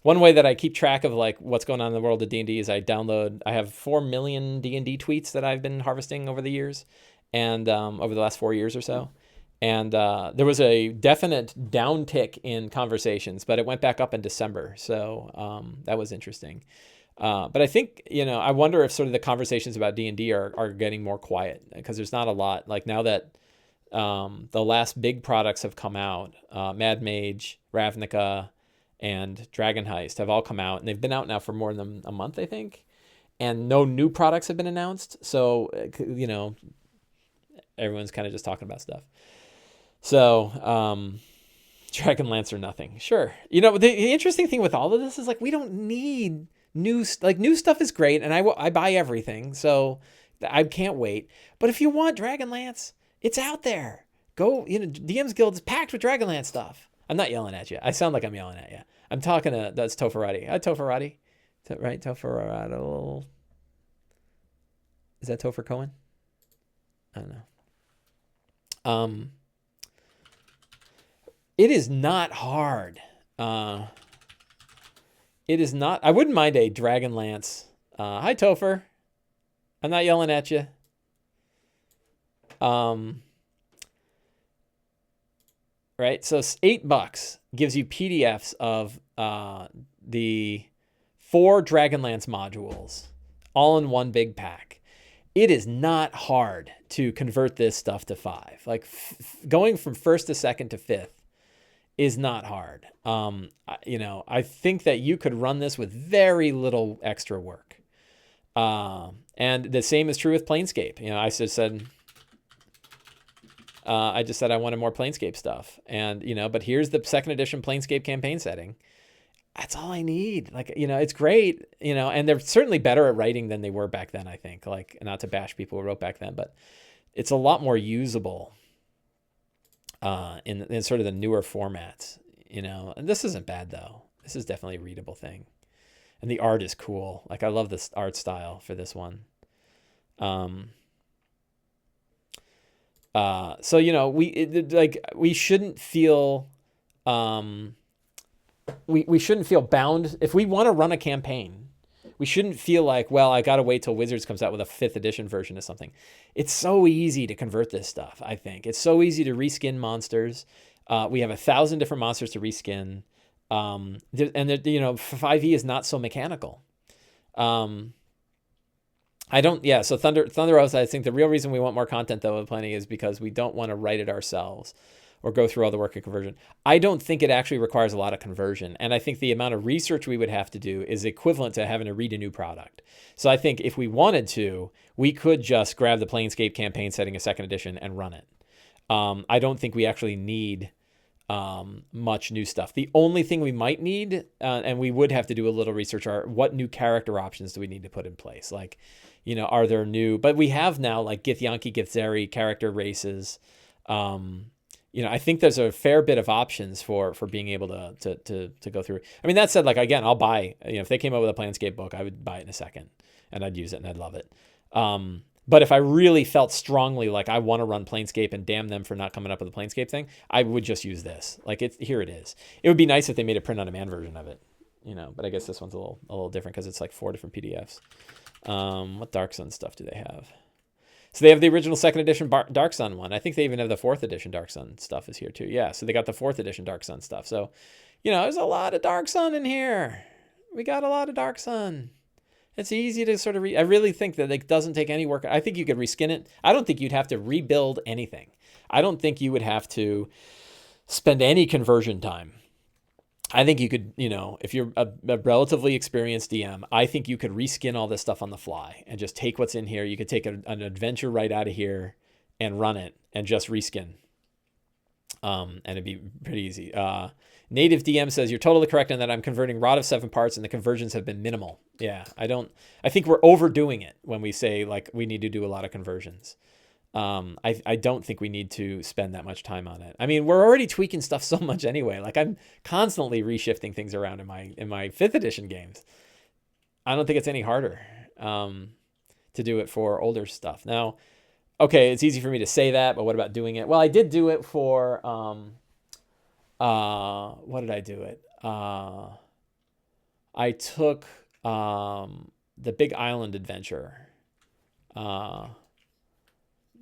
One way that I keep track of like what's going on in the world of D&D is I have 4 million D&D tweets that I've been harvesting over the years, and over the last 4 years or so. And there was a definite downtick in conversations, but it went back up in December. So that was interesting. But I think, you know, I wonder if sort of the conversations about D&D are getting more quiet, because there's not a lot. Like, now that the last big products have come out, Mad Mage, Ravnica, and Dragon Heist have all come out, and they've been out now for more than a month, I think, and no new products have been announced. So, you know, everyone's kind of just talking about stuff. So, Dragonlance or nothing. Sure. You know, the interesting thing with all of this is, like, we don't need new stuff is great, and I buy everything, so I can't wait. But if you want Dragonlance, it's out there. Go, you know, DM's Guild is packed with Dragonlance stuff. I'm not yelling at you. I sound like I'm yelling at you. I'm talking to, that's Toferati. Hi, Toferati. Is that right? Toferado. Is that Topher Cohen? I don't know. It is not hard. It is not. I wouldn't mind a Dragonlance. Hi, Topher. I'm not yelling at you. Right. So $8 gives you PDFs of the 4 Dragonlance modules, all in one big pack. it is not hard to convert this stuff to 5. Like going from 1st to 2nd to 5th is not hard. I think that you could run this with very little extra work. And the same is true with Planescape. I just said I wanted more Planescape stuff, and but here's the 2nd edition Planescape campaign setting. That's all I need. Like, it's great, and they're certainly better at writing than they were back then, I think. Like, not to bash people who wrote back then, but it's a lot more usable in sort of the newer formats, and this isn't bad though. This is definitely a readable thing. And the art is cool. Like, I love this art style for this one. So, we shouldn't feel, we shouldn't feel bound. If we want to run a campaign, we shouldn't feel like, well, I got to wait till Wizards comes out with a 5th edition version of something. It's so easy to convert this stuff, I think. It's so easy to reskin monsters. We have 1,000 different monsters to reskin. 5e is not so mechanical. So Thunder Oath, I think the real reason we want more content though with Plenty is because we don't want to write it ourselves or go through all the work of conversion. I don't think it actually requires a lot of conversion. And I think the amount of research we would have to do is equivalent to having to read a new product. So I think if we wanted to, we could just grab the Planescape campaign setting of 2nd edition and run it. I don't think we actually need much new stuff. The only thing we might need, and we would have to do a little research, are what new character options do we need to put in place? Like, are there new, but we have now like Githyanki, Githzeri character races. I think there's a fair bit of options for being able to go through. I mean, that said, like, again, I'll buy, if they came up with a Planescape book, I would buy it in a second and I'd use it and I'd love it. But if I really felt strongly like I want to run Planescape and damn them for not coming up with a Planescape thing, I would just use this. Like, here it is. It would be nice if they made a print-on-demand version of it, but I guess this one's a little different because it's like 4 different PDFs. What Dark Sun stuff do they have? So they have the original 2nd edition Dark Sun one. I think they even have the 4th edition Dark Sun stuff is here too. Yeah, so they got the 4th edition Dark Sun stuff. So, there's a lot of Dark Sun in here. We got a lot of Dark Sun. It's easy to sort of I really think that it doesn't take any work. I think you could reskin it. I don't think you'd have to rebuild anything. I don't think you would have to spend any conversion time. I think you could, if you're a relatively experienced DM, I think you could reskin all this stuff on the fly and just take what's in here. You could take an adventure right out of here and run it and just reskin. And it'd be pretty easy. Native DM says, you're totally correct in that I'm converting Rod of 7 parts and the conversions have been minimal. Yeah, I think we're overdoing it when we say like we need to do a lot of conversions. I don't think we need to spend that much time on it. I mean, we're already tweaking stuff so much anyway. Like, I'm constantly reshifting things around in my 5th edition games. I don't think it's any harder to do it for older stuff. Now, okay, it's easy for me to say that, but what about doing it? Well, I did do it for what did I do it? I took the Big Island Adventure.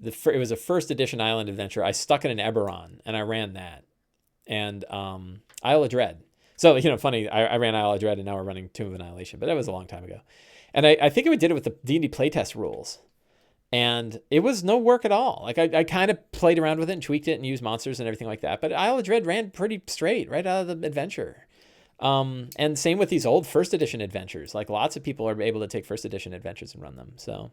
It was a 1st edition Island Adventure. I stuck it in Eberron and I ran that, and Isle of Dread. So funny. I ran Isle of Dread and now we're running Tomb of Annihilation, but that was a long time ago. And I think we did it with the D&D playtest rules, and it was no work at all. Like I kind of played around with it and tweaked it and used monsters and everything like that. But Isle of Dread ran pretty straight right out of the adventure. And same with these old 1st edition adventures. Like, lots of people are able to take 1st edition adventures and run them. So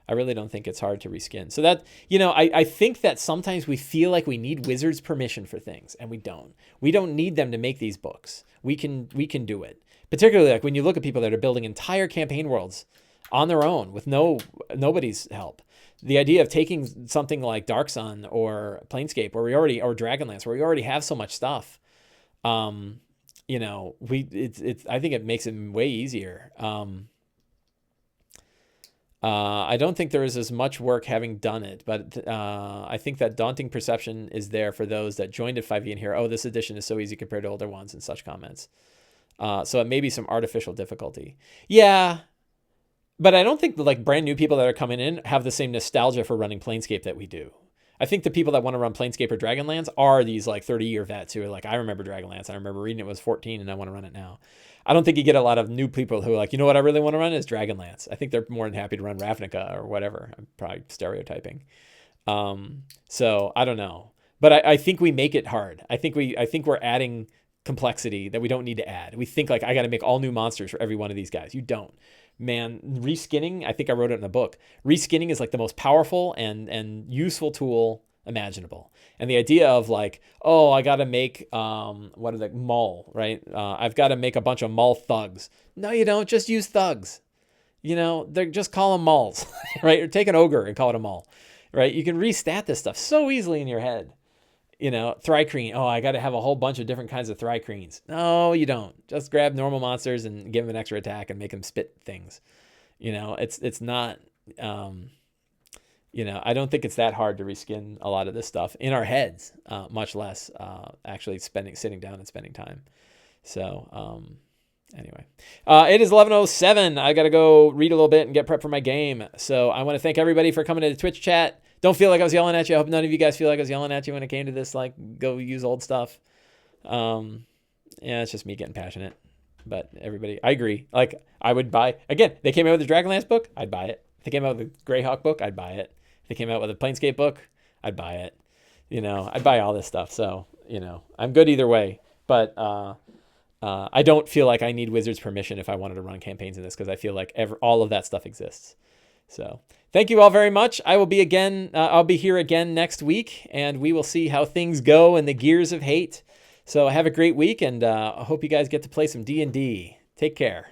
I really don't think it's hard to reskin. So that, I think that sometimes we feel like we need Wizards' permission for things, and we don't. We don't need them to make these books. We can do it. Particularly like when you look at people that are building entire campaign worlds on their own with nobody's help. The idea of taking something like Dark Sun or Planescape, or Dragonlance, where we already have so much stuff, I think it makes it way easier. I don't think there is as much work having done it, but I think that daunting perception is there for those that joined at 5e and hear, oh, this edition is so easy compared to older ones, and such comments. So it may be some artificial difficulty. Yeah, but I don't think like brand new people that are coming in have the same nostalgia for running Planescape that we do. I think the people that want to run Planescape or Dragonlance are these like 30-year vets who are like, I remember Dragonlance. I remember reading it when I was 14 and I want to run it now. I don't think you get a lot of new people who are like, you know what I really want to run is Dragonlance. I think they're more than happy to run Ravnica or whatever. I'm probably stereotyping. So I don't know. But I think we make it hard. I think we're adding complexity that we don't need to add. We think like, I got to make all new monsters for every one of these guys. You don't. Man, reskinning, I think I wrote it in the book. Reskinning is like the most powerful and useful tool imaginable. And the idea of like, oh, I got to make, Mull, right? I've got to make a bunch of Mull thugs. No, you don't. Just use thugs. You know, they're just call them Mulls, right? Or take an ogre and call it a Mull, right? You can restat this stuff so easily in your head. You know, Thri-kreen. Oh, I got to have a whole bunch of different kinds of Thri-kreens. No, you don't. Just grab normal monsters and give them an extra attack and make them spit things. You know, it's not, you know, I don't think it's that hard to reskin a lot of this stuff in our heads, much less actually sitting down and spending time. So, anyway, it is 11:07. I got to go read a little bit and get prepped for my game. So I want to thank everybody for coming to the Twitch chat. Don't feel like I was yelling at you. I hope none of you guys feel like I was yelling at you when it came to this, like, go use old stuff. Yeah, it's just me getting passionate. But everybody, I agree. Like, I would buy, again, they came out with the Dragonlance book, I'd buy it. If they came out with the Greyhawk book, I'd buy it. If they came out with a Planescape book, I'd buy it. You know, I'd buy all this stuff. So, you know, I'm good either way. But I don't feel like I need Wizards' permission if I wanted to run campaigns in this, because I feel like all of that stuff exists. So thank you all very much. I'll be here again next week, and we will see how things go in the Gears of Hate. So have a great week, and I hope you guys get to play some D&D. Take care.